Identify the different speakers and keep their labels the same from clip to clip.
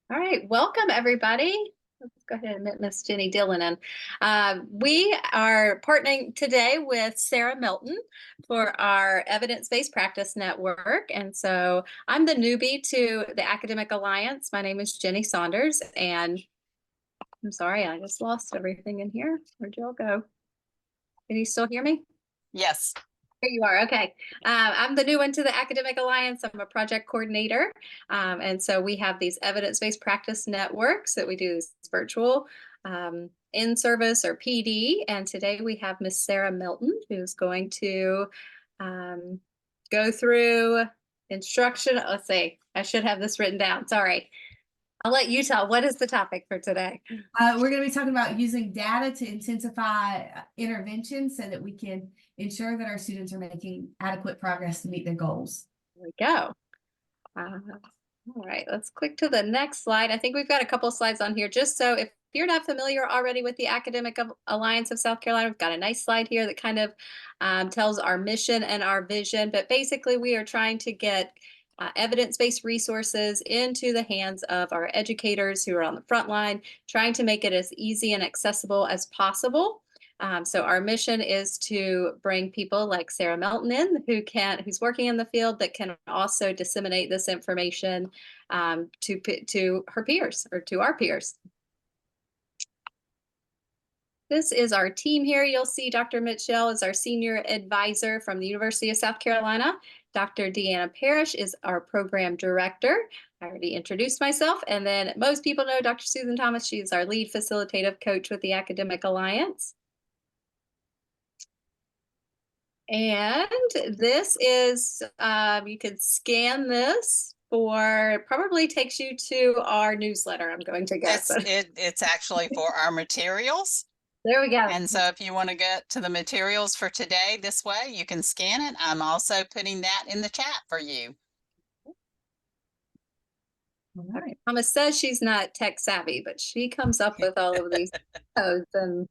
Speaker 1: All right, welcome everybody. Let's go ahead and admit Miss Jenny Dillon in. We are partnering today with Sarah Milton for our Evidence-Based Practice Network. And so I'm the newbie to the Academic Alliance. My name is Jenny Saunders, and I'm sorry, I just lost everything in here. Where'd y'all go? Can you still hear me?
Speaker 2: Yes.
Speaker 1: Here you are. Okay. I'm the new one to the Academic Alliance. I'm a project coordinator. And so we have these evidence-based practice networks that we do this virtual in-service or PD. And today we have Miss Sarah Milton, who's going to go through instruction. Let's see, I should have this written down. Sorry. I'll let you tell. What is the topic for today?
Speaker 3: We're going to be talking about using data to intensify intervention so that we can ensure that our students are making adequate progress to meet their goals.
Speaker 1: There we go. All right, let's click to the next slide. I think we've got a couple slides on here just so if you're not familiar already with the Academic Alliance of South Carolina, we've got a nice slide here that kind of tells our mission and our vision. But basically, we are trying to get evidence-based resources into the hands of our educators who are on the front line, trying to make it as easy and accessible as possible. So our mission is to bring people like Sarah Melton in who's working in the field that can also disseminate this information to her peers or to our peers. This is our team here. You'll see Dr. Mitchell is our senior advisor from the University of South Carolina. Dr. Deanna Parrish is our program director. I already introduced myself. And then most people know Dr. Susan Thomas. She's our lead facilitative coach with the Academic Alliance. And this is, you can scan this for, probably takes you to our newsletter, I'm going to guess.
Speaker 2: It's actually for our materials.
Speaker 1: There we go.
Speaker 2: And so if you want to get to the materials for today this way, you can scan it. I'm also putting that in the chat for you.
Speaker 1: All right. Mama says she's not tech savvy, but she comes up with all of these codes and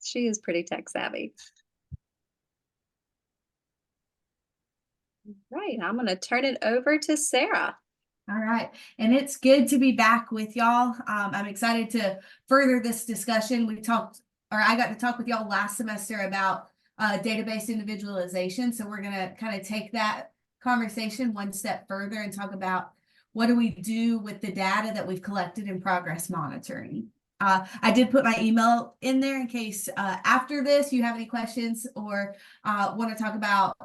Speaker 1: she is pretty tech savvy. Right, I'm going to turn it over to Sarah.
Speaker 3: All right, and it's good to be back with y'all. I'm excited to further this discussion. I got to talk with y'all last semester about database individualization. So we're going to kind of take that conversation one step further and talk about what do we do with the data that we've collected in progress monitoring. I did put my email in there in case after this you have any questions or want to talk about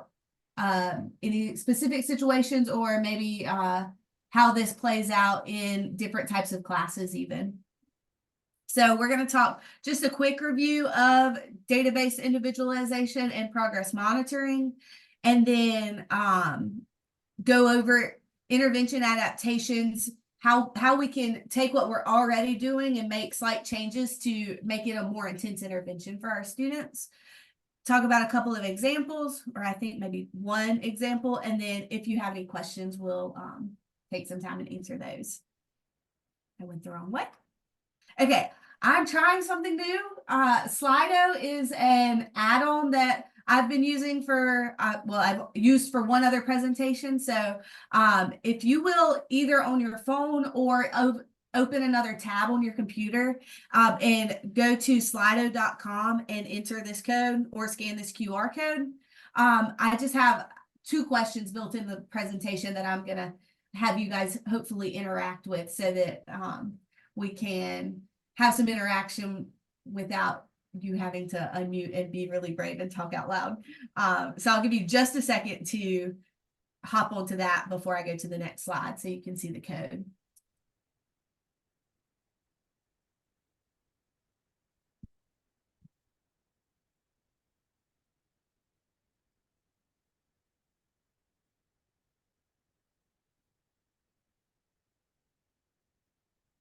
Speaker 3: any specific situations or maybe how this plays out in different types of classes even. So we're going to talk just a quick review of database individualization and progress monitoring, and then go over intervention adaptations, how we can take what we're already doing and make slight changes to make it a more intense intervention for our students. Talk about a couple of examples, or I think maybe one example, and then if you have any questions, we'll take some time and answer those. I went the wrong way. Okay, I'm trying something new. Slido is an add-on that I've been using for, I've used for one other presentation. So if you will, either on your phone or open another tab on your computer and go to slido.com and enter this code or scan this QR code. I just have two questions built in the presentation that I'm going to have you guys hopefully interact with so that we can have some interaction without you having to unmute and be really brave and talk out loud. So I'll give you just a second to hop onto that before I go to the next slide so you can see the code.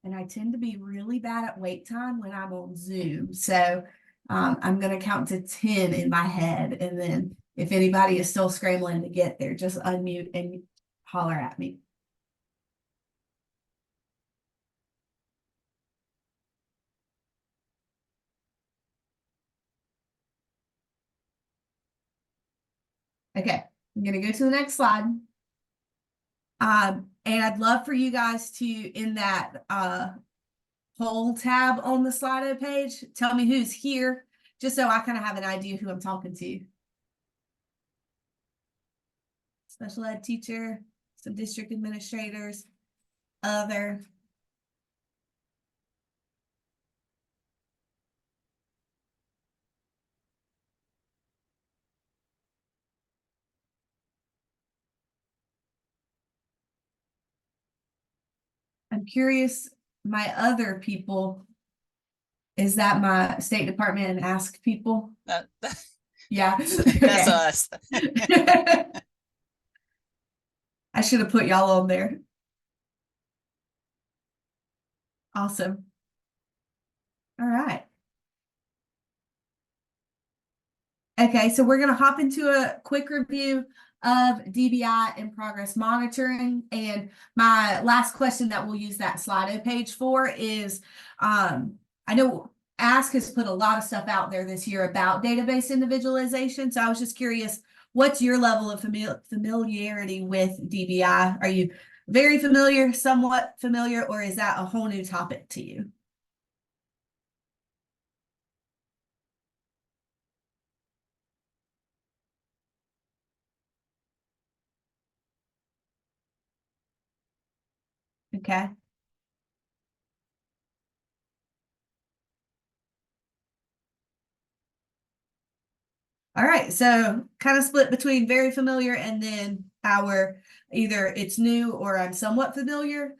Speaker 3: And I tend to be really bad at wait time when I'm on Zoom. So I'm going to count to 10 in my head. And then if anybody is still scrambling to get there, just unmute and holler at me. Okay, I'm going to go to the next slide. And I'd love for you guys to, in that poll tab on the Slido page, tell me who's here, just so I kind of have an idea who I'm talking to. Special ed teacher, some district administrators, other. I'm curious, my other people, is that my State Department and Ask people? Yeah.
Speaker 2: That's us.
Speaker 3: I should have put y'all on there. Awesome. All right. Okay, so we're going to hop into a quick review of DBI and progress monitoring. And my last question that we'll use that Slido page for is, I know Ask has put a lot of stuff out there this year about database individualization. So I was just curious, what's your level of familiarity with DBI? Are you very familiar, somewhat familiar, or is that a whole new topic to you? Okay. All right, so kind of split between very familiar and then our either it's new or I'm somewhat familiar.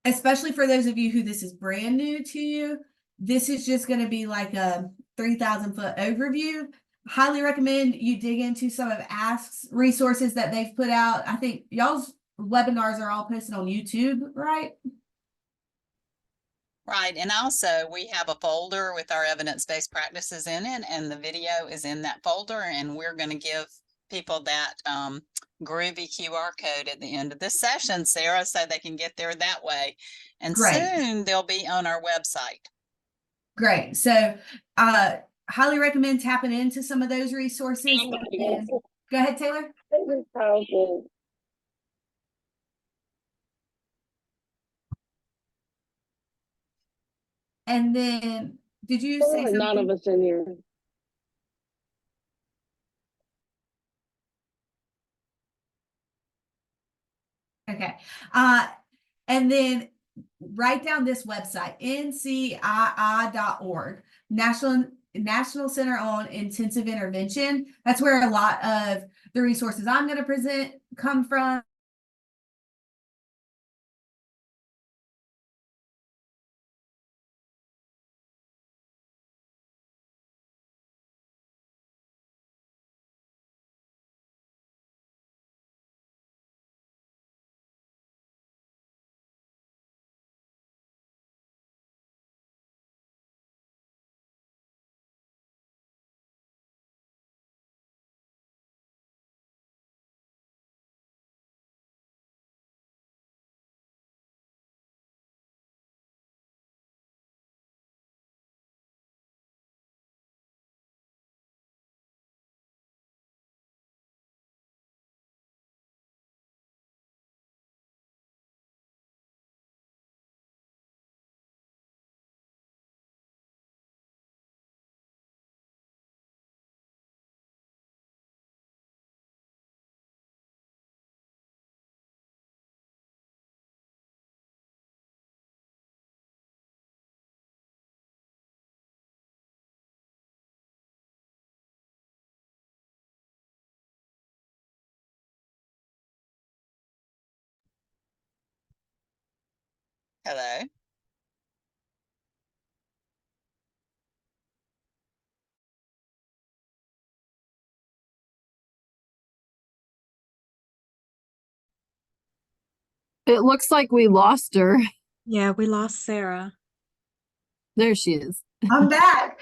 Speaker 3: Especially for those of you who this is brand new to you, this is just going to be like a 3,000-foot overview. Highly recommend you dig into some of Ask's resources that they've put out. I think y'all's webinars are all posted on YouTube, right?
Speaker 2: Right. And also we have a folder with our evidence-based practices in it, and the video is in that folder. And we're going to give people that groovy QR code at the end of this session, Sarah, so they can get there that way. And
Speaker 3: Great.
Speaker 2: soon they'll be on our website.
Speaker 3: Great. So highly recommend tapping into some of those resources. And go ahead, Taylor. And then, did you say something?
Speaker 4: None of us in here.
Speaker 3: Okay. And then write down this website, ncii.org, National Center on Intensive Intervention. That's where a lot of the resources I'm going to present come from.
Speaker 2: Hello.
Speaker 5: It looks like we lost her.
Speaker 6: Yeah, we lost Sarah.
Speaker 5: There she is.
Speaker 3: I'm back.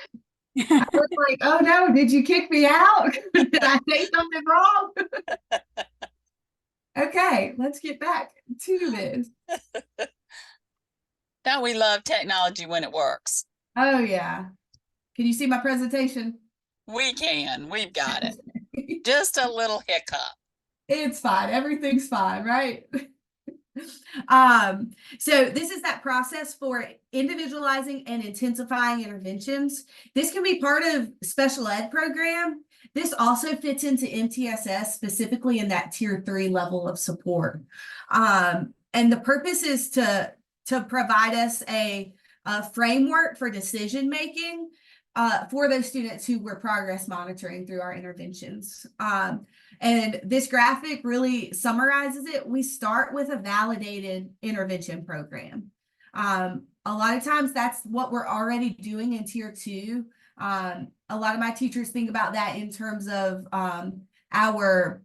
Speaker 3: I was like, oh no, did you kick me out? Did I say something wrong? Okay, let's get back to this.
Speaker 2: Don't we love technology when it works?
Speaker 3: Oh yeah. Can you see my presentation?
Speaker 2: We can. We've got it. Just a little hiccup.
Speaker 3: It's fine. Everything's fine, right? So this is that process for individualizing and intensifying interventions. This can be part of special ed program. This also fits into MTSS, specifically in that tier 3 level of support. And the purpose is to provide us a framework for decision making for those students who we're progress monitoring through our interventions. And this graphic really summarizes it. We start with a validated intervention program. A lot of times that's what we're already doing in tier 2. A lot of my teachers think about that in terms of our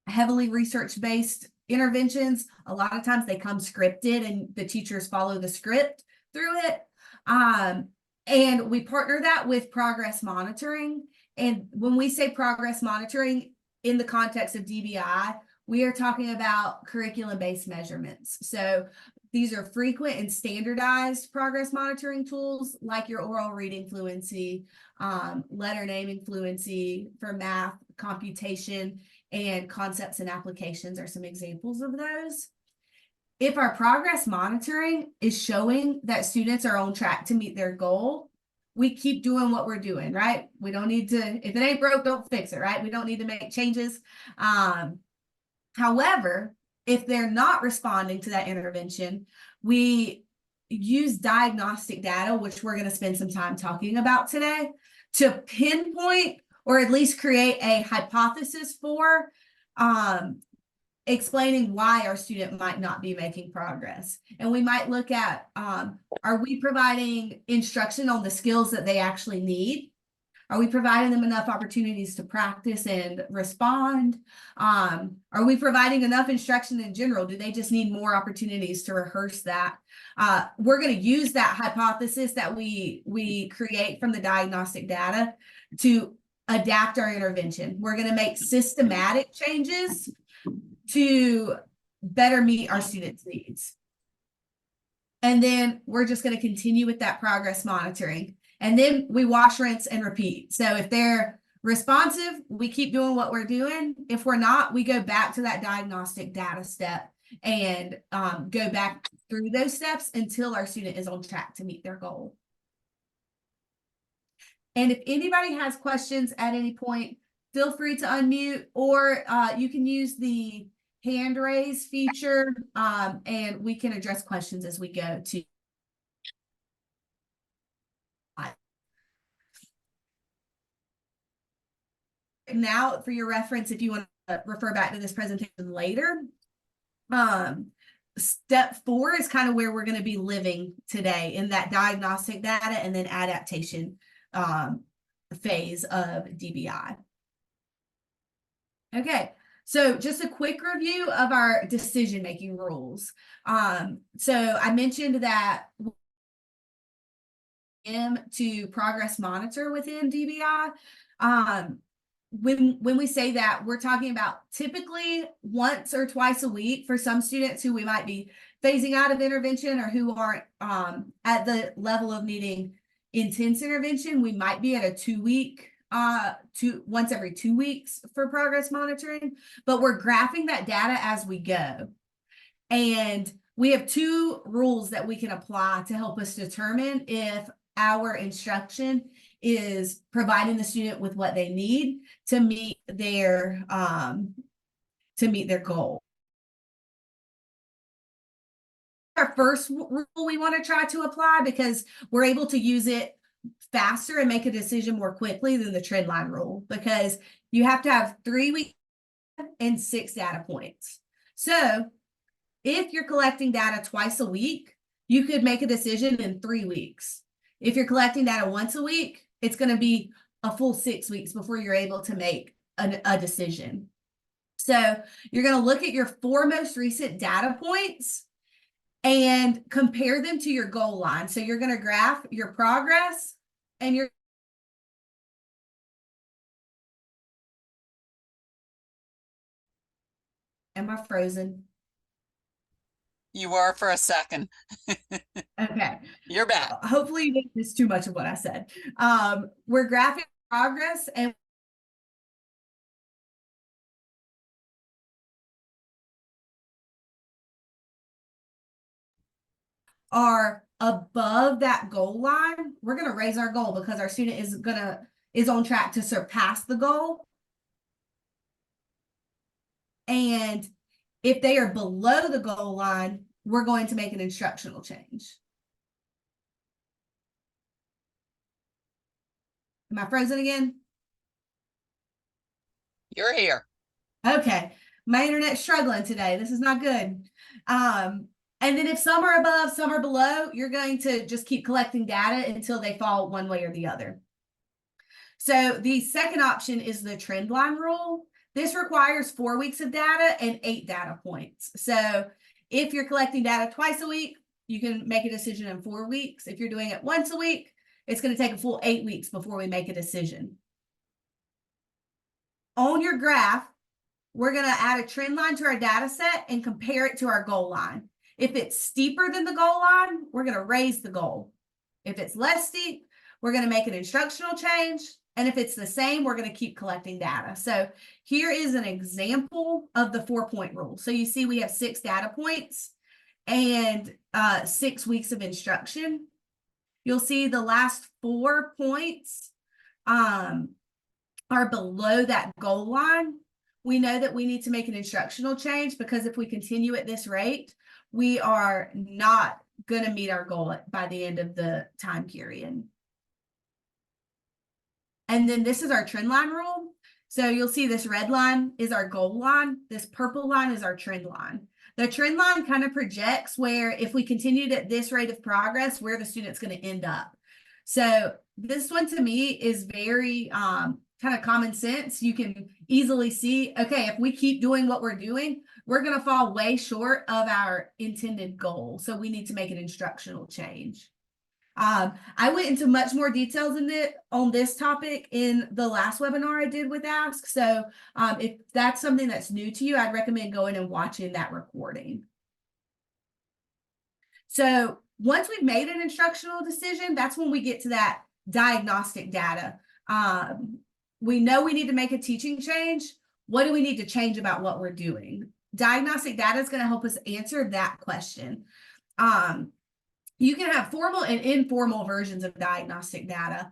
Speaker 3: heavily research-based interventions. A lot of times they come scripted and the teachers follow the script through it. And we partner that with progress monitoring. And when we say progress monitoring in the context of DBI, we are talking about curriculum-based measurements. So these are frequent and standardized progress monitoring tools like your oral reading fluency, letter naming fluency for math, computation, and concepts and applications are some examples of those. If our progress monitoring is showing that students are on track to meet their goal, we keep doing what we're doing, right? We don't need to, if it ain't broke, don't fix it, right? We don't need to make changes. However, if they're not responding to that intervention, we use diagnostic data, which we're going to spend some time talking about today, to pinpoint or at least create a hypothesis for explaining why our student might not be making progress. And we might look at, are we providing instruction on the skills that they actually need? Are we providing them enough opportunities to practice and respond? Are we providing enough instruction in general? Do they just need more opportunities to rehearse that? We're going to use that hypothesis that we create from the diagnostic data to adapt our intervention. We're going to make systematic changes to better meet our students' needs. And then we're just going to continue with that progress monitoring. And then we wash, rinse, and repeat. So if they're responsive, we keep doing what we're doing. If we're not, we go back to that diagnostic data step and go back through those steps until our student is on track to meet their goal. And if anybody has questions at any point, feel free to unmute, or you can use the hand raise feature, and we can address questions as we go to. Now, for your reference, if you want to refer back to this presentation later, step 4 is kind of where we're going to be living today in that diagnostic data and then adaptation phase of DBI. Okay, so just a quick review of our decision-making rules. So I mentioned that to progress monitor within DBI. When we say that, we're talking about typically once or twice a week for some students who we might be phasing out of intervention or who aren't at the level of needing intense intervention. We might be at a 2-week, once every 2 weeks for progress monitoring, but we're graphing that data as we go. And we have 2 rules that we can apply to help us determine if our instruction is providing the student with what they need to meet their goal. Our first rule we want to try to apply because we're able to use it faster and make a decision more quickly than the trend line rule, because you have to have 3 weeks and 6 data points. So if you're collecting data twice a week, you could make a decision in 3 weeks. If you're collecting data once a week, it's going to be a full 6 weeks before you're able to make a decision. So you're going to look at your 4 most recent data points and compare them to your goal line. So you're going to graph your progress and your Am I frozen?
Speaker 2: You were for a second.
Speaker 3: Okay.
Speaker 2: You're back.
Speaker 3: Hopefully you didn't miss too much of what I said. We're graphing progress and are above that goal line, we're going to raise our goal because our student is on track to surpass the goal. And if they are below the goal line, we're going to make an instructional change. Am I frozen again?
Speaker 2: You're here.
Speaker 3: Okay, my internet's struggling today. This is not good. And then if some are above, some are below, you're going to just keep collecting data until they fall one way or the other. So the second option is the trend line rule. This requires 4 weeks of data and 8 data points. So if you're collecting data twice a week, you can make a decision in 4 weeks. If you're doing it once a week, it's going to take a full 8 weeks before we make a decision. On your graph, we're going to add a trend line to our data set and compare it to our goal line. If it's steeper than the goal line, we're going to raise the goal. If it's less steep, we're going to make an instructional change. And if it's the same, we're going to keep collecting data. So here is an example of the 4-point rule. So you see we have 6 data points and 6 weeks of instruction. You'll see the last 4 points are below that goal line. We know that we need to make an instructional change because if we continue at this rate, we are not going to meet our goal by the end of the time period. And then this is our trend line rule. So you'll see this red line is our goal line. This purple line is our trend line. The trend line kind of projects where if we continued at this rate of progress, where the student's going to end up. So this one to me is very kind of common sense. You can easily see, okay, if we keep doing what we're doing, we're going to fall way short of our intended goal. So we need to make an instructional change. I went into much more details on this topic in the last webinar I did with Ask. So if that's something that's new to you, I'd recommend going and watching that recording. So once we've made an instructional decision, that's when we get to that diagnostic data. We know we need to make a teaching change. What do we need to change about what we're doing? Diagnostic data is going to help us answer that question. You can have formal and informal versions of diagnostic data.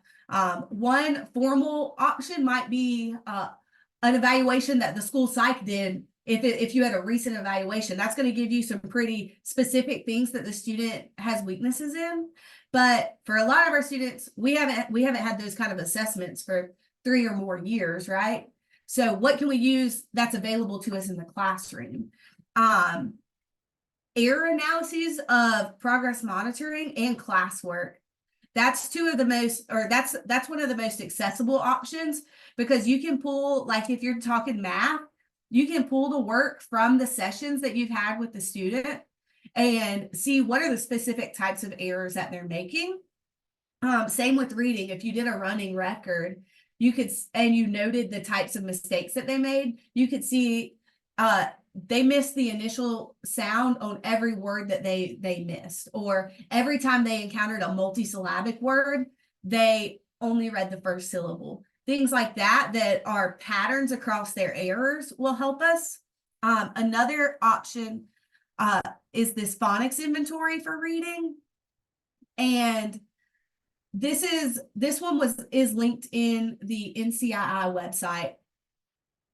Speaker 3: One formal option might be an evaluation that the school psych did. If you had a recent evaluation, that's going to give you some pretty specific things that the student has weaknesses in. But for a lot of our students, we haven't had those kind of assessments for 3 or more years, right? So what can we use that's available to us in the classroom? Error analyses of progress monitoring and classwork. That's one of the most accessible options because you can pull, like if you're talking math, you can pull the work from the sessions that you've had with the student and see what are the specific types of errors that they're making. Same with reading. If you did a running record, you could, and you noted the types of mistakes that they made, you could see they missed the initial sound on every word that they missed, or every time they encountered a multisyllabic word, they only read the first syllable. Things like that are patterns across their errors will help us. Another option is this phonics inventory for reading. And this one is linked in the NCII website.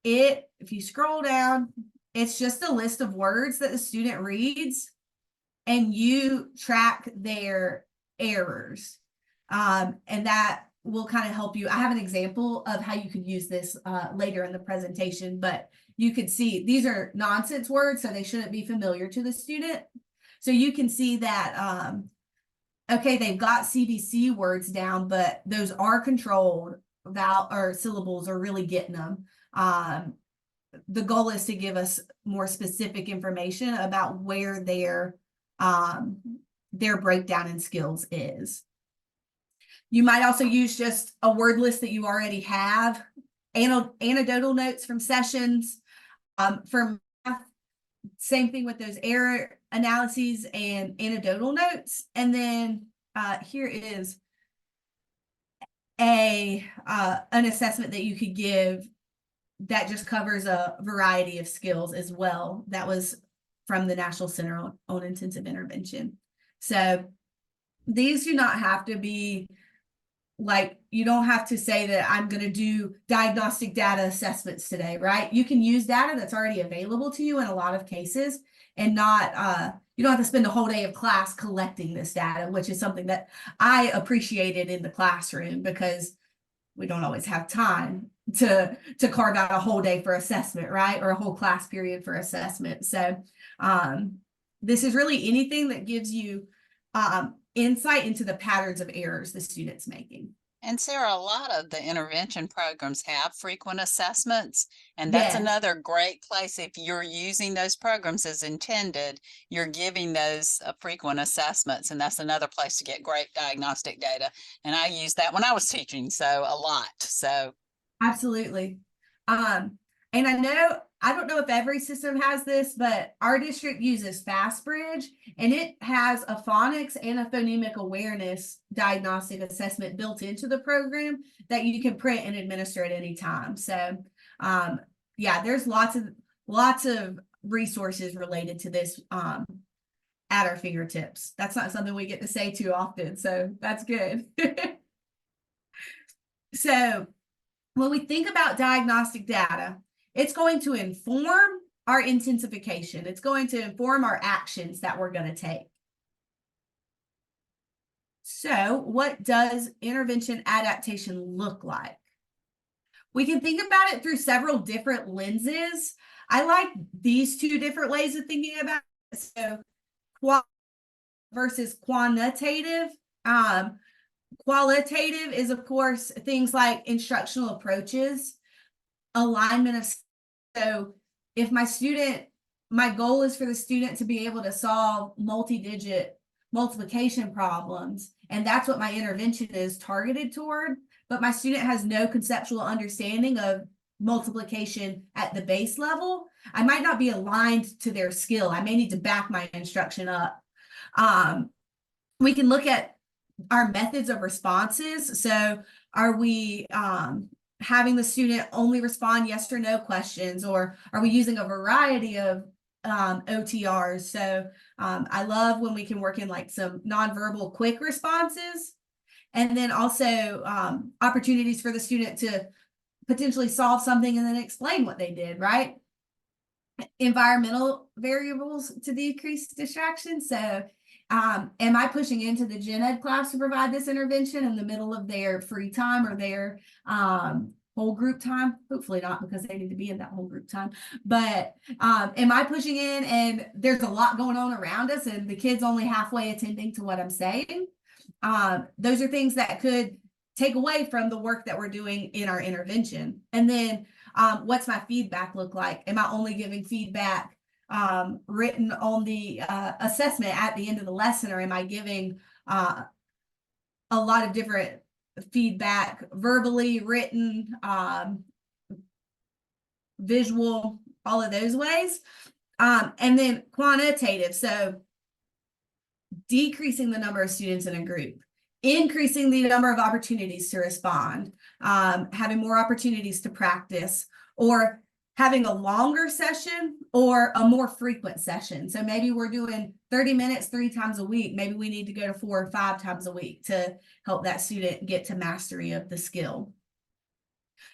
Speaker 3: If you scroll down, it's just a list of words that the student reads and you track their errors. And that will kind of help you. I have an example of how you could use this later in the presentation, but you could see these are nonsense words, so they shouldn't be familiar to the student. So you can see that, okay, they've got CVC words down, but those are controlled vowel or syllables are really getting them. The goal is to give us more specific information about where their breakdown in skills is. You might also use just a word list that you already have, anecdotal notes from sessions. For math, same thing with those error analyses and anecdotal notes. And then here is an assessment that you could give that just covers a variety of skills as well. That was from the National Center on Intensive Intervention. So these do not have to be like, you don't have to say that I'm going to do diagnostic data assessments today, right? You can use data that's already available to you in a lot of cases and not, you don't have to spend a whole day of class collecting this data, which is something that I appreciated in the classroom because we don't always have time to carve out a whole day for assessment, right? Or a whole class period for assessment. So this is really anything that gives you insight into the patterns of errors the student's making.
Speaker 2: And Sarah, a lot of the intervention programs have frequent assessments, and that's
Speaker 3: Yes.
Speaker 2: another great place. If you're using those programs as intended, you're giving those frequent assessments, and that's another place to get great diagnostic data. And I used that when I was teaching, so a lot. So
Speaker 3: Absolutely. And I don't know if every system has this, but our district uses FastBridge, and it has a phonics and a phonemic awareness diagnostic assessment built into the program that you can print and administer at any time. So, yeah, there's lots of resources related to this at our fingertips. That's not something we get to say too often, so that's good. So when we think about diagnostic data, it's going to inform our intensification. It's going to inform our actions that we're going to take. So what does intervention adaptation look like? We can think about it through several different lenses. I like these two different ways of thinking about it. So versus quantitative. Qualitative is, of course, things like instructional approaches, alignment of, so if my goal is for the student to be able to solve multi-digit multiplication problems, and that's what my intervention is targeted toward, but my student has no conceptual understanding of multiplication at the base level, I might not be aligned to their skill. I may need to back my instruction up. We can look at our methods of responses. So are we having the student only respond yes or no questions, or are we using a variety of OTRs? So I love when we can work in like some nonverbal quick responses, and then also opportunities for the student to potentially solve something and then explain what they did, right? Environmental variables to decrease distraction. So am I pushing into the gen ed class to provide this intervention in the middle of their free time or their whole group time? Hopefully not, because they need to be in that whole group time. But am I pushing in and there's a lot going on around us and the kids only halfway attending to what I'm saying? Those are things that could take away from the work that we're doing in our intervention. And then what's my feedback look like? Am I only giving feedback written on the assessment at the end of the lesson, or am I giving a lot of different feedback, verbally, written, visual, all of those ways? And then quantitative, so decreasing the number of students in a group, increasing the number of opportunities to respond, having more opportunities to practice, or having a longer session or a more frequent session. So maybe we're doing 30 minutes 3 times a week. Maybe we need to go to 4 or 5 times a week to help that student get to mastery of the skill.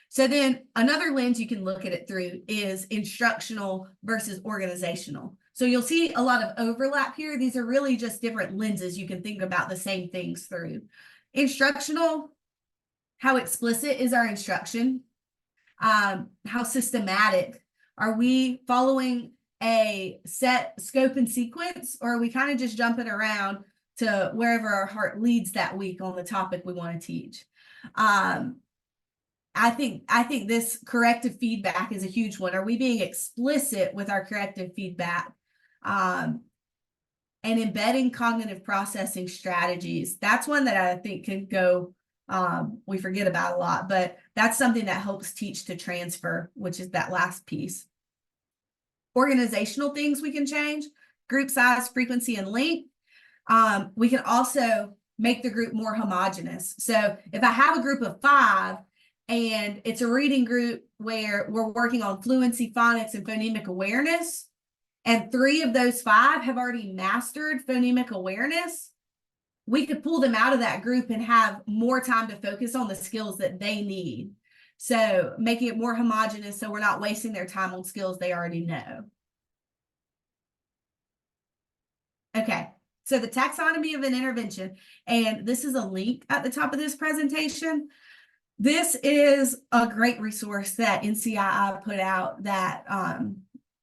Speaker 3: So then another lens you can look at it through is instructional versus organizational. So you'll see a lot of overlap here. These are really just different lenses you can think about the same things through. Instructional, how explicit is our instruction? How systematic? Are we following a set scope and sequence, or are we kind of just jumping around to wherever our heart leads that week on the topic we want to teach? I think this corrective feedback is a huge one. Are we being explicit with our corrective feedback? And embedding cognitive processing strategies. That's one that I think can go, we forget about a lot, but that's something that helps teach to transfer, which is that last piece. Organizational things we can change: group size, frequency, and length. We can also make the group more homogeneous. So if I have a group of 5 and it's a reading group where we're working on fluency, phonics, and phonemic awareness, and 3 of those 5 have already mastered phonemic awareness, we could pull them out of that group and have more time to focus on the skills that they need. So making it more homogeneous so we're not wasting their time on skills they already know. Okay, so the taxonomy of an intervention, and this is a link at the top of this presentation. This is a great resource that NCII put out that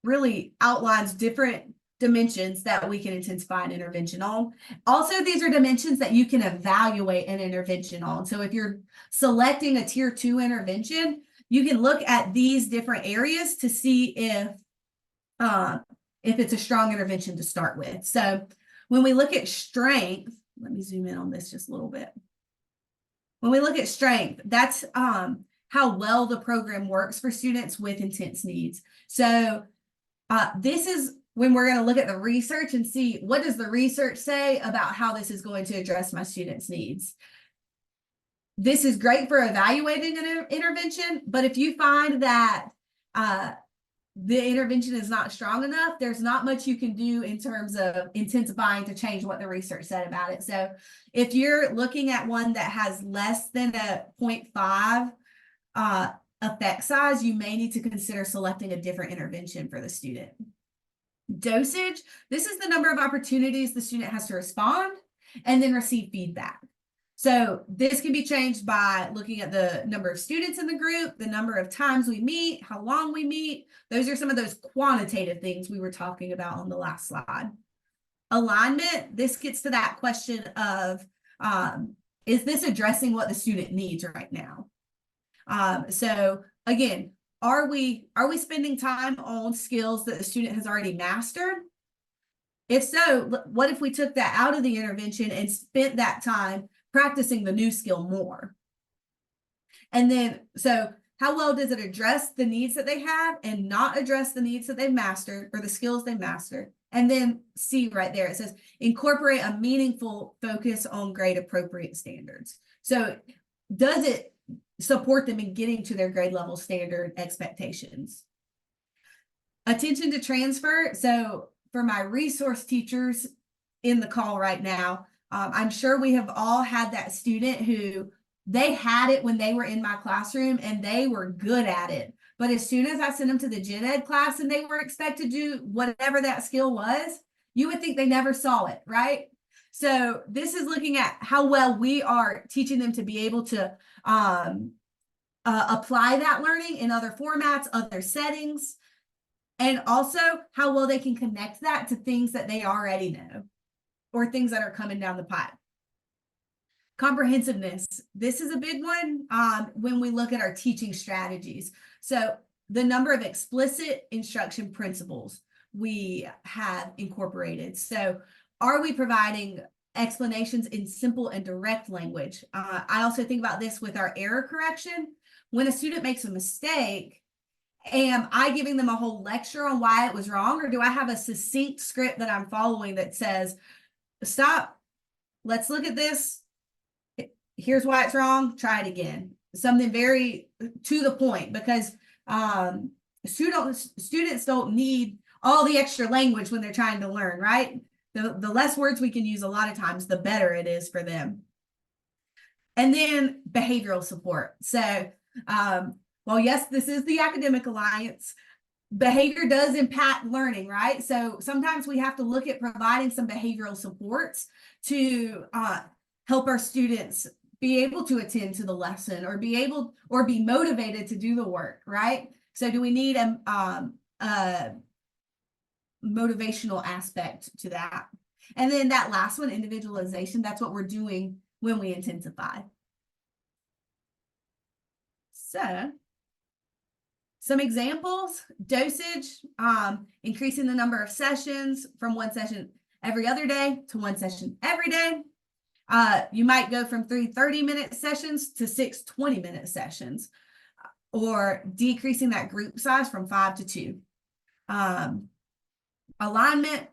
Speaker 3: really outlines different dimensions that we can intensify an intervention on. Also, these are dimensions that you can evaluate an intervention on. So if you're selecting a tier 2 intervention, you can look at these different areas to see if it's a strong intervention to start with. So when we look at strength, let me zoom in on this just a little bit. When we look at strength, that's how well the program works for students with intense needs. So this is when we're going to look at the research and see what does the research say about how this is going to address my students' needs. This is great for evaluating an intervention, but if you find that the intervention is not strong enough, there's not much you can do in terms of intensifying to change what the research said about it. So if you're looking at one that has less than a 0.5 effect size, you may need to consider selecting a different intervention for the student. Dosage, this is the number of opportunities the student has to respond and then receive feedback. So this can be changed by looking at the number of students in the group, the number of times we meet, how long we meet. Those are some of those quantitative things we were talking about on the last slide. Alignment, this gets to that question of, is this addressing what the student needs right now? So again, are we spending time on skills that the student has already mastered? If so, what if we took that out of the intervention and spent that time practicing the new skill more? And then, so how well does it address the needs that they have and not address the needs that they've mastered or the skills they've mastered? And then C right there, it says incorporate a meaningful focus on grade appropriate standards. So does it support them in getting to their grade level standard expectations? Attention to transfer. So for my resource teachers in the call right now, I'm sure we have all had that student who they had it when they were in my classroom and they were good at it. But as soon as I sent them to the gen ed class and they were expected to do whatever that skill was, you would think they never saw it, right? So this is looking at how well we are teaching them to be able to apply that learning in other formats, other settings, and also how well they can connect that to things that they already know or things that are coming down the pipe. Comprehensiveness. This is a big one when we look at our teaching strategies. So the number of explicit instruction principles we have incorporated. So are we providing explanations in simple and direct language? I also think about this with our error correction. When a student makes a mistake, am I giving them a whole lecture on why it was wrong? Or do I have a succinct script that I'm following that says, stop, let's look at this. Here's why it's wrong. Try it again. Something very to the point, because students don't need all the extra language when they're trying to learn, right? The less words we can use a lot of times, the better it is for them. And then behavioral support. So, well, yes, this is the Academic Alliance. Behavior does impact learning, right? So sometimes we have to look at providing some behavioral supports to help our students be able to attend to the lesson or be motivated to do the work, right? So do we need a motivational aspect to that? And then that last one, individualization, that's what we're doing when we intensify. So some examples: dosage, increasing the number of sessions from one session every other day to one session every day. You might go from 3 30-minute sessions to 6 20-minute sessions, or decreasing that group size from 5 to 2. Alignment.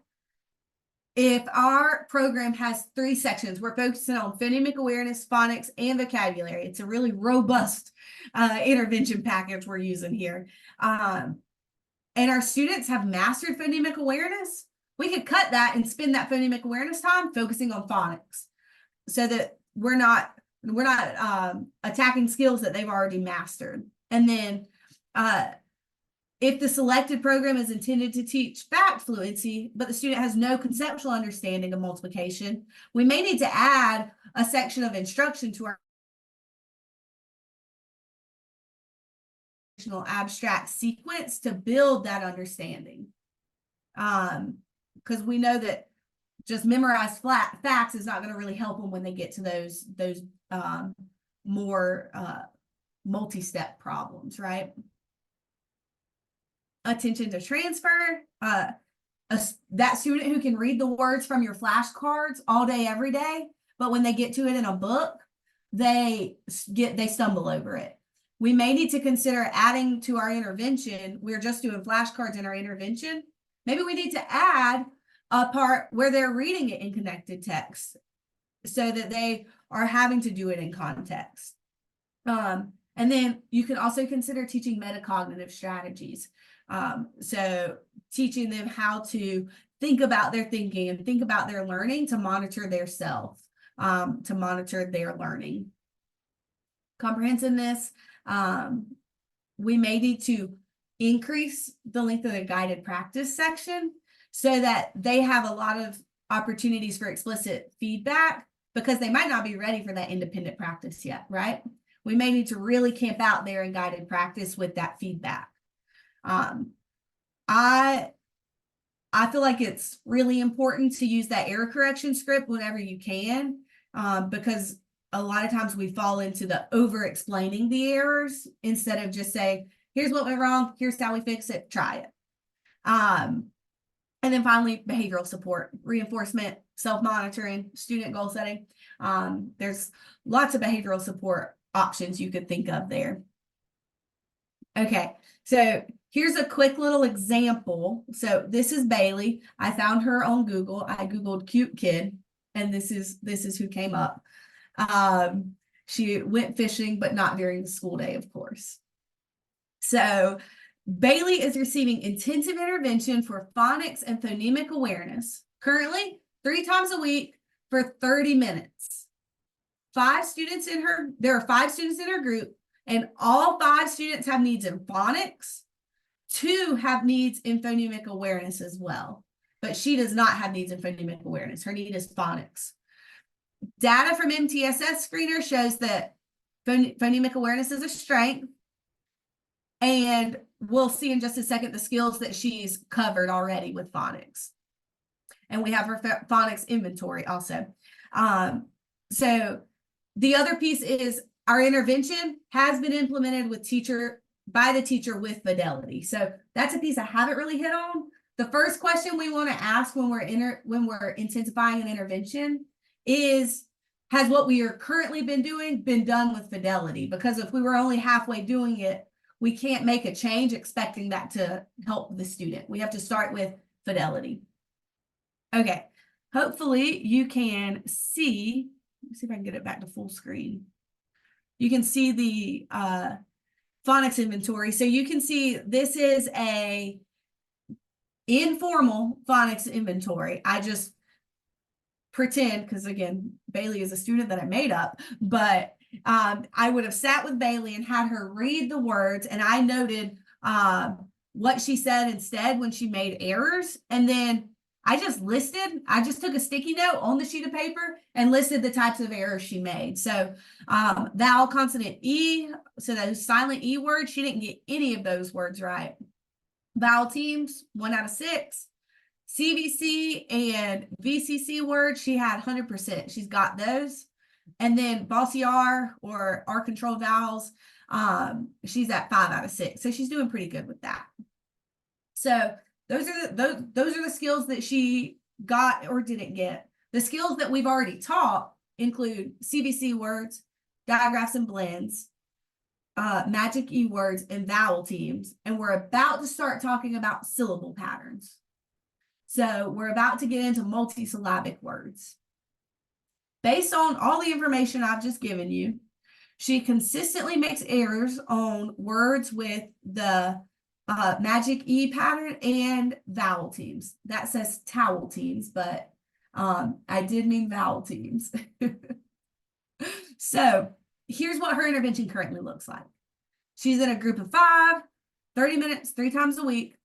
Speaker 3: If our program has 3 sections, we're focusing on phonemic awareness, phonics, and vocabulary. It's a really robust intervention package we're using here. and our students have mastered phonemic awareness, we could cut that and spend that phonemic awareness time focusing on phonics so that we're not attacking skills that they've already mastered. And then if the selected program is intended to teach fact fluency, but the student has no conceptual understanding of multiplication, we may need to add a section of instruction to our abstract sequence to build that understanding. Because we know that just memorize facts is not going to really help them when they get to those more multi-step problems, right? Attention to transfer. That student who can read the words from your flashcards all day, every day, but when they get to it in a book, they stumble over it. We may need to consider adding to our intervention. We're just doing flashcards in our intervention. Maybe we need to add a part where they're reading it in connected text so that they are having to do it in context. And then you can also consider teaching metacognitive strategies. So teaching them how to think about their thinking and think about their learning to monitor their self, to monitor their learning. Comprehensiveness, we may need to increase the length of the guided practice section so that they have a lot of opportunities for explicit feedback because they might not be ready for that independent practice yet, right? We may need to really camp out there in guided practice with that feedback. I feel like it's really important to use that error correction script whenever you can, because a lot of times we fall into the over explaining the errors instead of just saying, here's what went wrong, here's how we fix it, try it. And then finally, behavioral support, reinforcement, self-monitoring, student goal setting. There's lots of behavioral support options you could think of there. Okay, so here's a quick little example. So this is Bailey. I found her on Google. I Googled cute kid, and this is who came up. She went fishing, but not during the school day, of course. So Bailey is receiving intensive intervention for phonics and phonemic awareness, currently 3 times a week for 30 minutes. There are 5 students in her group, and all 5 students have needs in phonics. 2 have needs in phonemic awareness as well, but she does not have needs in phonemic awareness. Her need is phonics. Data from MTSS screener shows that phonemic awareness is a strength, and we'll see in just a second the skills that she's covered already with phonics. And we have her phonics inventory also. So the other piece is our intervention has been implemented by the teacher with fidelity. So that's a piece I haven't really hit on. The first question we want to ask when we're intensifying an intervention is, has what we are currently been done with fidelity? Because if we were only halfway doing it, we can't make a change expecting that to help the student. We have to start with fidelity. Okay, hopefully you can see, let me see if I can get it back to full screen. You can see the phonics inventory. So you can see this is a informal phonics inventory. I just pretend, because again, Bailey is a student that I made up, but I would have sat with Bailey and had her read the words, and I noted what she said instead when she made errors. And then I just took a sticky note on the sheet of paper and listed the types of errors she made. So vowel, consonant, E, so those silent E words, she didn't get any of those words right. Vowel teams, 1 out of 6. CVC and VCC words, she had 100%. She's got those. And then bossy R or R control vowels, she's at 5 out of 6. So she's doing pretty good with that. So those are the skills that she got or didn't get. The skills that we've already taught include CVC words, digraphs and blends, magic E words, and vowel teams. And we're about to start talking about syllable patterns. So we're about to get into multisyllabic words. Based on all the information I've just given you, she consistently makes errors on words with the Magic E pattern and vowel teams. That says towel teams, but I did mean vowel teams. So here's what her intervention currently looks like. She's in a group of 5, 30 minutes, 3 times a week.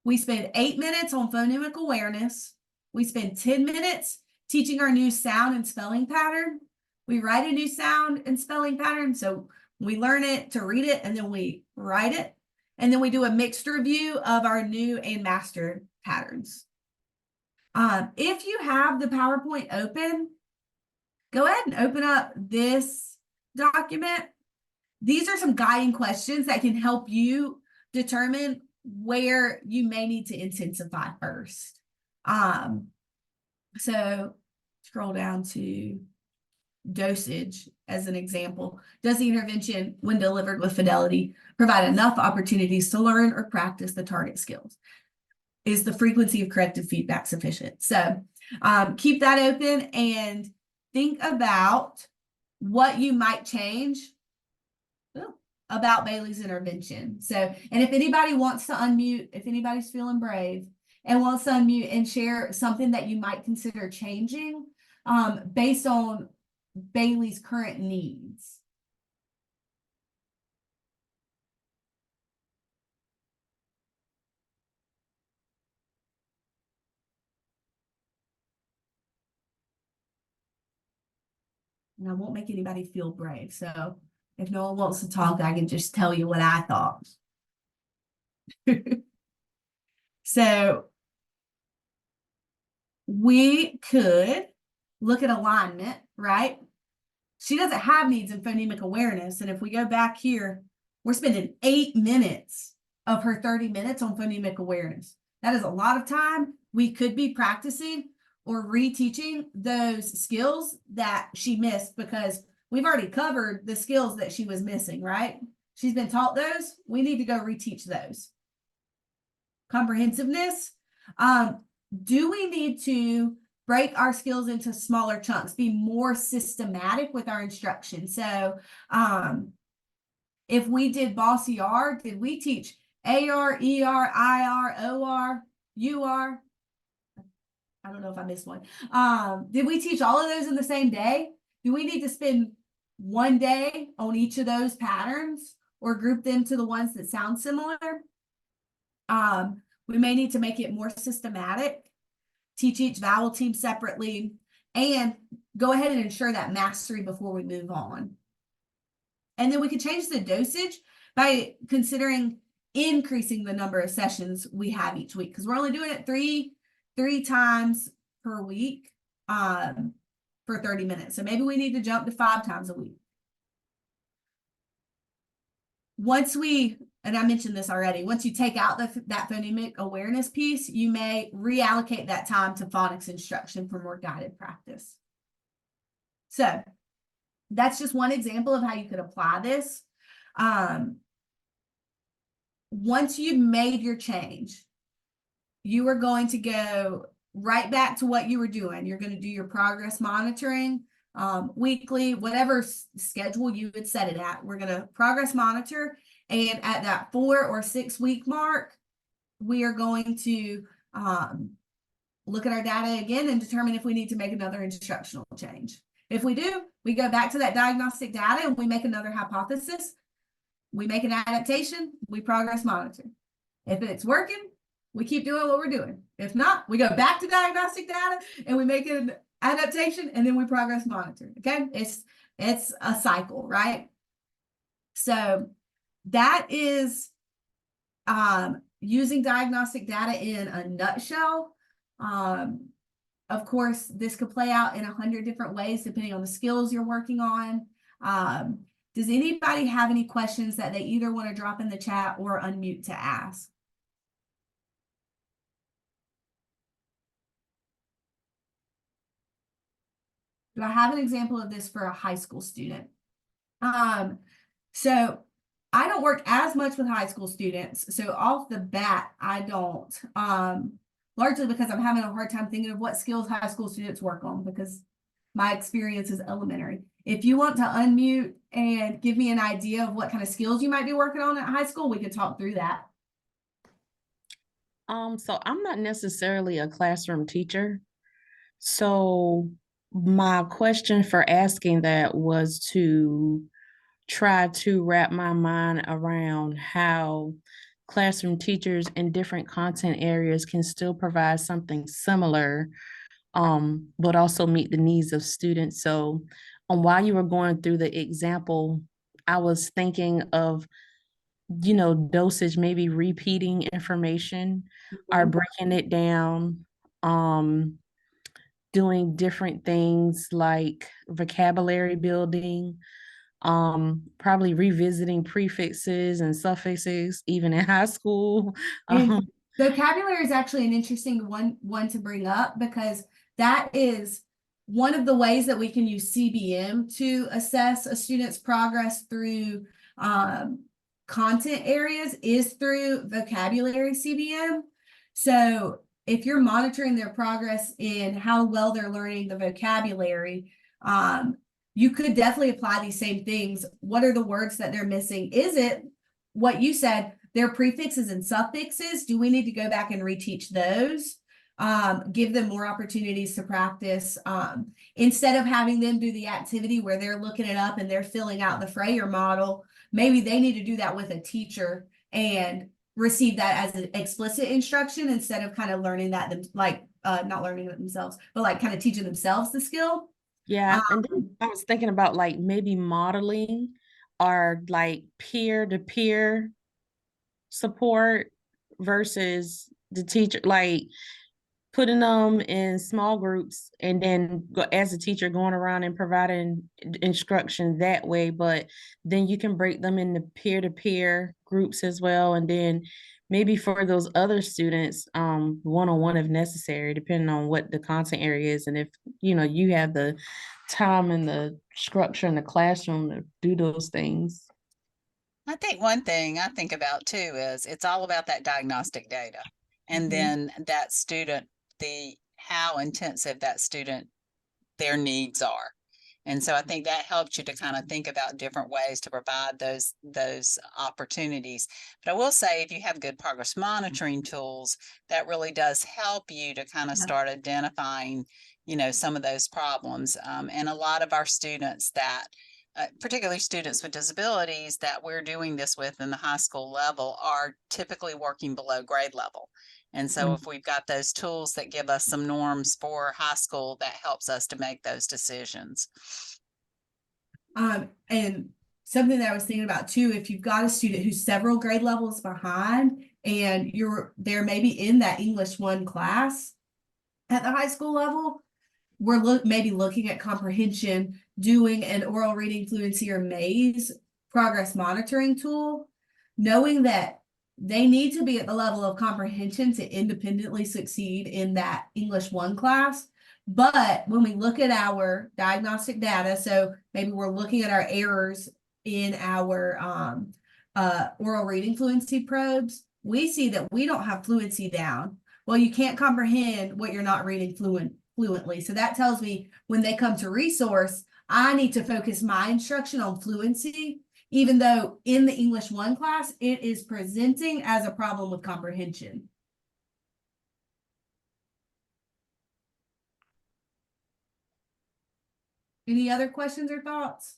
Speaker 3: We spend 8 minutes on phonemic awareness. We spend 10 minutes teaching our new sound and spelling pattern. We write a new sound and spelling pattern. So we learn it to read it and then we write it. And then we do a mixed review of our new and mastered patterns. If you have the PowerPoint open, go ahead and open up this document. These are some guiding questions that can help you determine where you may need to intensify first. So scroll down to dosage as an example. Does the intervention, when delivered with fidelity, provide enough opportunities to learn or practice the target skills? Is the frequency of corrective feedback sufficient? So keep that open and think about what you might change about Bailey's intervention. So, and if anybody wants to unmute, if anybody's feeling brave and wants to unmute and share something that you might consider changing based on Bailey's current needs. And I won't make anybody feel brave. So if no one wants to talk, I can just tell you what I thought. So we could look at alignment, right? She doesn't have needs in phonemic awareness. And if we go back here, we're spending 8 minutes of her 30 minutes on phonemic awareness. That is a lot of time we could be practicing or reteaching those skills that she missed because we've already covered the skills that she was missing, right? She's been taught those. We need to go reteach those. Comprehensiveness. Do we need to break our skills into smaller chunks, be more systematic with our instruction? So if we did Boss ER, did we teach AR, ER, IR, OR, UR? I don't know if I missed one. Did we teach all of those in the same day? Do we need to spend one day on each of those patterns or group them to the ones that sound similar? We may need to make it more systematic, teach each vowel team separately, and go ahead and ensure that mastery before we move on. And then we could change the dosage by considering increasing the number of sessions we have each week, because we're only doing it three times per week for 30 minutes. So maybe we need to jump to 5 times a week. Once we, and I mentioned this already, once you take out that phonemic awareness piece, you may reallocate that time to phonics instruction for more guided practice. So that's just one example of how you could apply this. Once you've made your change, you are going to go right back to what you were doing. You're going to do your progress monitoring weekly, whatever schedule you would set it at. We're going to progress monitor. And at that 4 or 6 week mark, we are going to look at our data again and determine if we need to make another instructional change. If we do, we go back to that diagnostic data and we make another hypothesis. We make an adaptation, we progress monitor. If it's working, we keep doing what we're doing. If not, we go back to diagnostic data and we make an adaptation and then we progress monitor. Okay, it's a cycle, right? So that is using diagnostic data in a nutshell. Of course, this could play out in 100 different ways depending on the skills you're working on. Does anybody have any questions that they either want to drop in the chat or unmute to ask? Do I have an example of this for a high school student? So I don't work as much with high school students. So off the bat, I don't, largely because I'm having a hard time thinking of what skills high school students work on because my experience is elementary. If you want to unmute and give me an idea of what kind of skills you might be working on at high school, we could talk through that.
Speaker 4: So I'm not necessarily a classroom teacher. So my question for asking that was to try to wrap my mind around how classroom teachers in different content areas can still provide something similar, but also meet the needs of students. So while you were going through the example, I was thinking of dosage, maybe repeating information or breaking it down, um, doing different things like vocabulary building, probably revisiting prefixes and suffixes, even in high school.
Speaker 3: And
Speaker 4: Um,
Speaker 3: vocabulary is actually an interesting one to bring up because that is one of the ways that we can use CBM to assess a student's progress through content areas is through vocabulary CBM. So if you're monitoring their progress in how well they're learning the vocabulary, you could definitely apply these same things. What are the words that they're missing? Is it what you said, their prefixes and suffixes? Do we need to go back and reteach those? Give them more opportunities to practice. Instead of having them do the activity where they're looking it up and they're filling out the Freyer model, maybe they need to do that with a teacher and receive that as an explicit instruction instead of kind of learning that not learning it themselves, but like kind of teaching themselves the skill.
Speaker 4: yeah, and then I was thinking about like maybe modeling or like peer-to-peer support versus the teacher, like putting them in small groups and then as a teacher going around and providing instruction that way. But then you can break them into peer-to-peer groups as well, and then maybe for those other students, one-on-one if necessary, depending on what the content area is, and if you have the time and the structure in the classroom to do those things.
Speaker 2: I think one thing I think about too is it's all about that diagnostic data. And
Speaker 3: Mhm.
Speaker 2: then that student, how intensive that student, their needs are. And so I think that helps you to kind of think about different ways to provide those opportunities. But I will say, if you have good progress monitoring tools, that really does help you to kind of
Speaker 3: Yeah.
Speaker 2: start identifying, some of those problems. And a lot of our students particularly students with disabilities that we're doing this with in the high school level, are typically working below grade level. And so if we've got those tools that give us some norms for high school, that helps us to make those decisions.
Speaker 3: And something that I was thinking about too, if you've got a student who's several grade levels behind and they're maybe in that English 1 class at the high school level, we're maybe looking at comprehension, doing an oral reading fluency or maze progress monitoring tool, knowing that they need to be at the level of comprehension to independently succeed in that English 1 class. But when we look at our diagnostic data, so maybe we're looking at our errors in our oral reading fluency probes, we see that we don't have fluency down. Well, you can't comprehend what you're not reading fluently. So that tells me when they come to resource, I need to focus my instruction on fluency, even though in the English 1 class, it is presenting as a problem with comprehension. Any other questions or thoughts?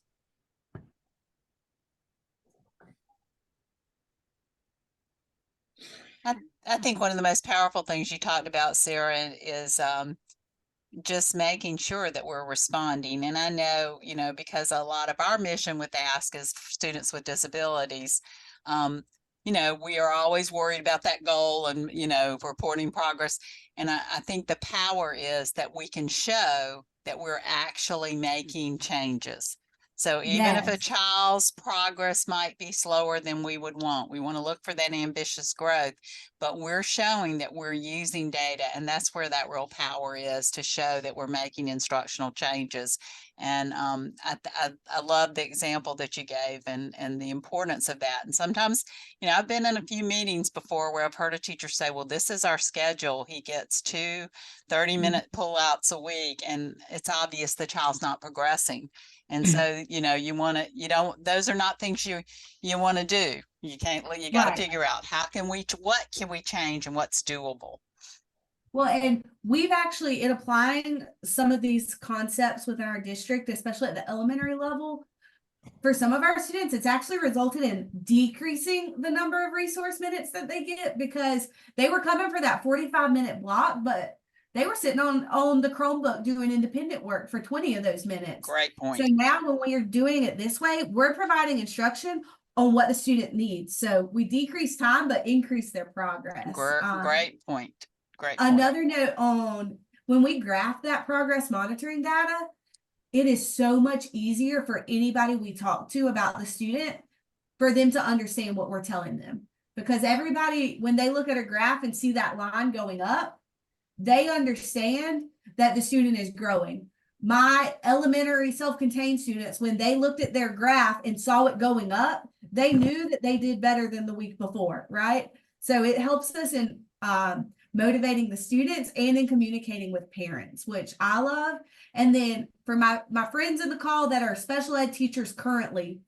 Speaker 2: I think one of the most powerful things you talked about, Sarah, is just making sure that we're responding. And I know, because a lot of our mission with ASK is students with disabilities, we are always worried about that goal and, reporting progress. And I think the power is that we can show that we're actually making changes. So even if a
Speaker 3: Yes.
Speaker 2: child's progress might be slower than we would want, we want to look for that ambitious growth, but we're showing that we're using data, and that's where that real power is, to show that we're making instructional changes. And I love the example that you gave and the importance of that. And sometimes, I've been in a few meetings before where I've heard a teacher say, well, this is our schedule. He gets 2 30-minute pullouts a week, and it's obvious the child's not progressing. And so, you know, those are not things you want to do. You can't, you got to
Speaker 3: Right.
Speaker 2: figure out what can we change and what's doable.
Speaker 3: Well, and we've actually, in applying some of these concepts within our district, especially at the elementary level, for some of our students, it's actually resulted in decreasing the number of resource minutes that they get, because they were coming for that 45-minute block, but they were sitting on the Chromebook doing independent work for 20 of those minutes.
Speaker 2: Great point.
Speaker 3: So now when we're doing it this way, we're providing instruction on what the student needs. So we decrease time, but increase their progress.
Speaker 2: Great point. Great point.
Speaker 3: Another note on when we graph that progress monitoring data, it is so much easier for anybody we talk to about the student for them to understand what we're telling them. Because everybody, when they look at a graph and see that line going up, they understand that the student is growing. My elementary self-contained students, when they looked at their graph and saw it going up, they knew that they did better than the week before, right? So it helps us in motivating the students and in communicating with parents, which I love. And then for my friends in the call that are special ed teachers currently,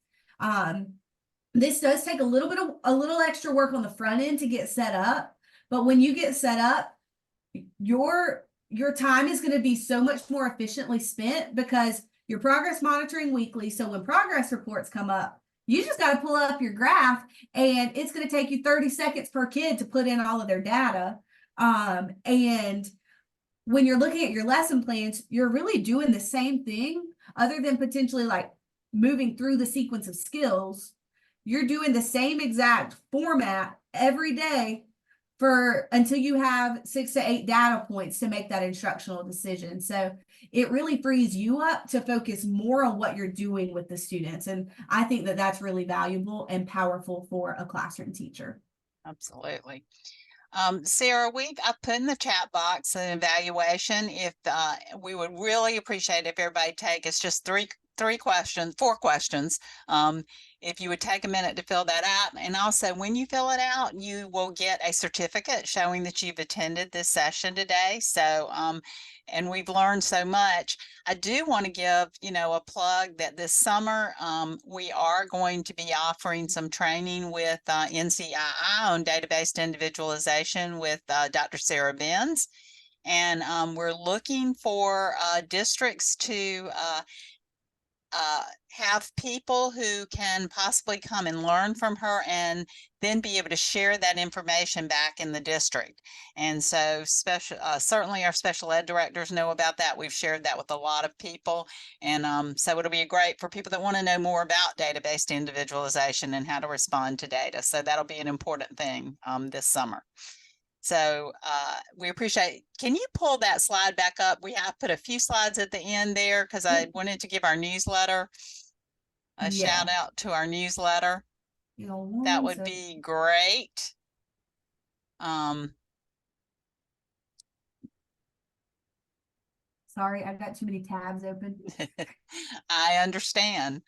Speaker 3: this does take a little extra work on the front end to get set up. But when you get set up, your time is going to be so much more efficiently spent, because you're progress monitoring weekly. So when progress reports come up, you just got to pull up your graph, and it's going to take you 30 seconds per kid to put in all of their data. And when you're looking at your lesson plans, you're really doing the same thing, other than potentially like moving through the sequence of skills. You're doing the same exact format every day until you have 6 to 8 data points to make that instructional decision. So it really frees you up to focus more on what you're doing with the students. And I think that that's really valuable and powerful for a classroom teacher.
Speaker 2: Absolutely. Sarah, I've put in the chat box an evaluation. If we would really appreciate if everybody it's just four questions. If you would take a minute to fill that out, and also when you fill it out, you will get a certificate showing that you've attended this session today. So, and we've learned so much. I do want to give, a plug that this summer, we are going to be offering some training with NCII on data-based individualization with Dr. Sarah Benz. And we're looking for districts to have people who can possibly come and learn from her, and then be able to share that information back in the district. And so certainly our special ed directors know about that. We've shared that with a lot of people. And so it'll be great for people that want to know more about data-based individualization and how to respond to data. So that'll be an important thing this summer. So we appreciate, can you pull that slide back up? We have put a few slides at the end there because I wanted to give our newsletter a shout out to our newsletter. That would be great.
Speaker 3: Sorry, I've got too many tabs open.
Speaker 2: I understand.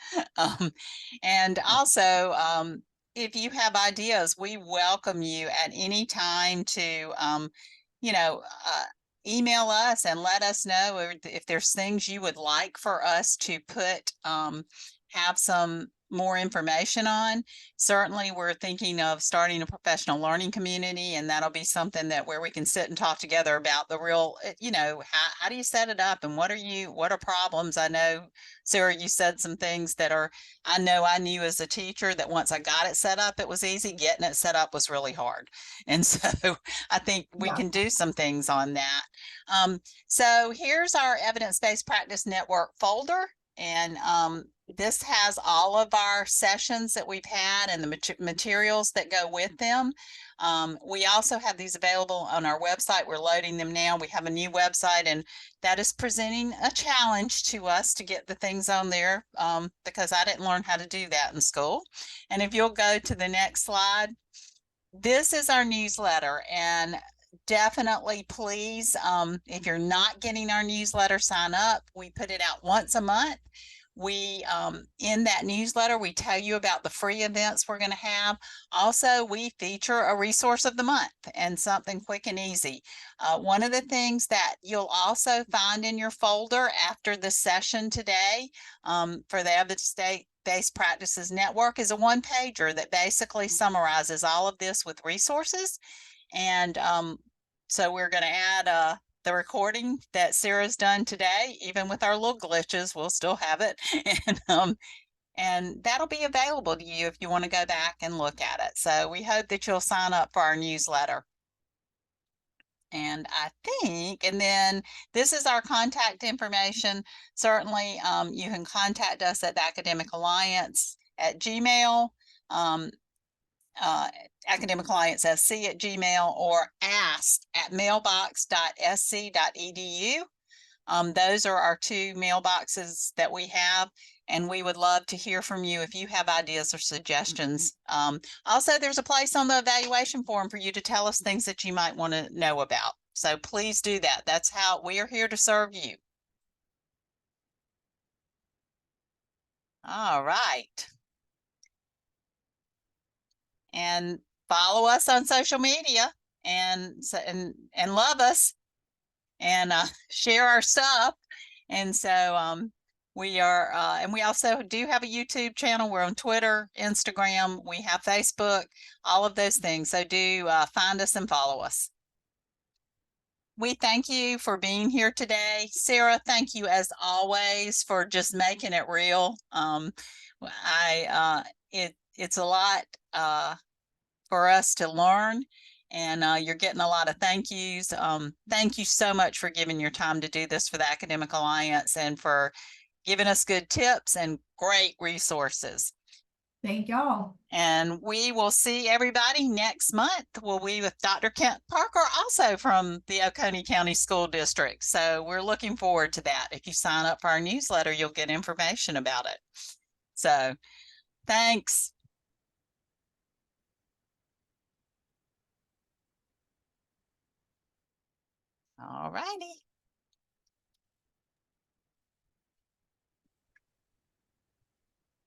Speaker 2: And also, if you have ideas, we welcome you at any time to, email us and let us know if there's things you would like for us to have some more information on. Certainly, we're thinking of starting a professional learning community, and that'll be something where we can sit and talk together about the real, how do you set it up, and what are problems? I know, Sarah, you said some things I knew as a teacher that once I got it set up, it was easy. Getting it set up was really hard. And so I think we can do some things on that. So here's our Evidence-Based Practice Network folder. And this has all of our sessions that we've had and the materials that go with them. We also have these available on our website. We're loading them now. We have a new website, and that is presenting a challenge to us to get the things on there because I didn't learn how to do that in school. And if you'll go to the next slide, this is our newsletter. And definitely, please, if you're not getting our newsletter, sign up. We put it out once a month. We, in that newsletter, we tell you about the free events we're going to have. Also, we feature a resource of the month and something quick and easy. One of the things that you'll also find in your folder after the session today for the Evidence-Based Practices Network is a one-pager that basically summarizes all of this with resources. And so we're going to add the recording that Sarah's done today. Even with our little glitches, we'll still have it. And that'll be available to you if you want to go back and look at it. So we hope that you'll sign up for our newsletter. And I think, and then this is our contact information. Certainly, you can contact us at the Academic Alliance at Gmail, Academic Alliance SC at Gmail, or ask@mailbox.sc.edu. Those are our two mailboxes that we have, and we would love to hear from you if you have ideas or suggestions. Also, there's a place on the evaluation form for you to tell us things that you might want to know about. So please do that. That's how we are here to serve you. All right. And follow us on social media and love us and share our stuff. And so we are, and we also do have a YouTube channel. We're on Twitter, Instagram, we have Facebook, all of those things. So do find us and follow us. We thank you for being here today. Sarah, thank you as always for just making it real. It's a lot for us to learn, and you're getting a lot of thank yous. Thank you so much for giving your time to do this for the Academic Alliance and for giving us good tips and great resources.
Speaker 3: Thank y'all.
Speaker 2: And we will see everybody next month. We'll be with Dr. Kent Parker, also from the Oconee County School District. So we're looking forward to that. If you sign up for our newsletter, you'll get information about it. So thanks. All righty.